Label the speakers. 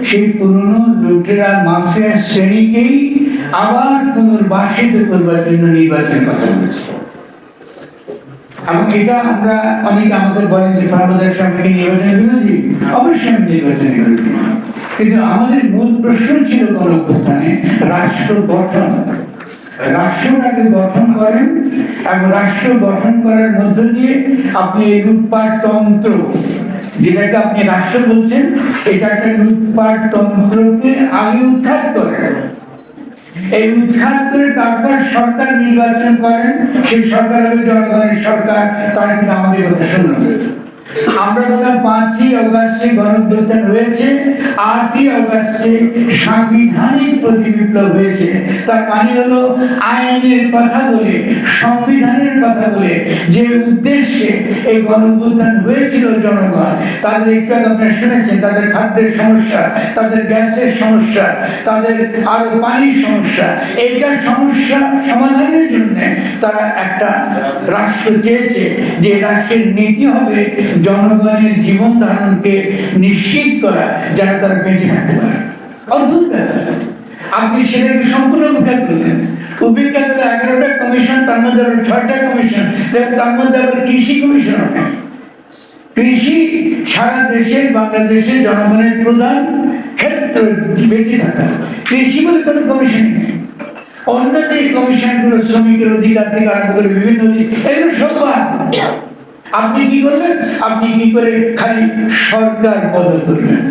Speaker 1: সেই পুরনো লুটেরা মাফিয়া শ্রেণীকেই আবার পুনর্বাসিত করবার জন্য নির্বাচন কথা বলছে। এবং এটা আমরা অনেকে আমাদের বলেন যে ফার্মাদের সামনে নির্বাচন বিরোধী, অবশ্যই আমি নির্বাচন বিরোধী, কিন্তু আমাদের মূল প্রশ্ন ছিল গণঅভ্যুত্থানে রাষ্ট্র গঠন। রাষ্ট্রটাকে গঠন করেন এবং রাষ্ট্র গঠন করার মধ্য দিয়ে আপনি এই লুটপাট তন্ত্র, যেটাকে আপনি রাষ্ট্র বলছেন, এটা একটা লুটপাট তন্ত্রকে আগে উৎখাত করেন। এই উৎখাত করে তারপর সরকার নির্বাচন করেন, সেই সরকার হবে জনগণের সরকার। তারা কিন্তু আমাদের কথা শুনবে। আমরা বললাম 5ই অগাস্টে গণঅভ্যুত্থান হয়েছে, 8ই অগাস্টে সাংবিধানিক প্রতিবিপ্লব হয়েছে। তার মানে হলো আইনের কথা বলে, সংবিধানের কথা বলে যে উদ্দেশ্যে এই গণঅভ্যুত্থান হয়েছিল জনগণ, তাদের একটু আপনারা শুনেছেন, তাদের খাদ্যের সমস্যা, তাদের গ্যাসের সমস্যা, তাদের আরো পানির সমস্যা, এইটা সমস্যা সমাধানের জন্য তারা একটা রাষ্ট্র চেয়েছে, যে রাষ্ট্রের নীতি হবে জনগণের জীবন ধারণকে নিশ্চিত করা, যারা তারা বেঁচে থাকতে পারে। অদ্ভুত ব্যাপার। আপনি সেটাকে সম্পূর্ণ উপেক্ষা করলেন। উপেক্ষা করে 11টা কমিশন, তার মধ্যে আবার 6টা কমিশন, তার মধ্যে আবার কৃষি কমিশন। কৃষি সারা দেশের, বাংলাদেশের জনগণের প্রধান ক্ষেত্র বেঁচে থাকা, কৃষি বলে কোনো কমিশন নেই। অন্য যে কমিশনগুলো শ্রমিকের অধিকার থেকে আরম্ভ করে বিভিন্ন এগুলো সব আপনি কি করলেন? আপনি কি করে খালি সরকার বদল করবেন।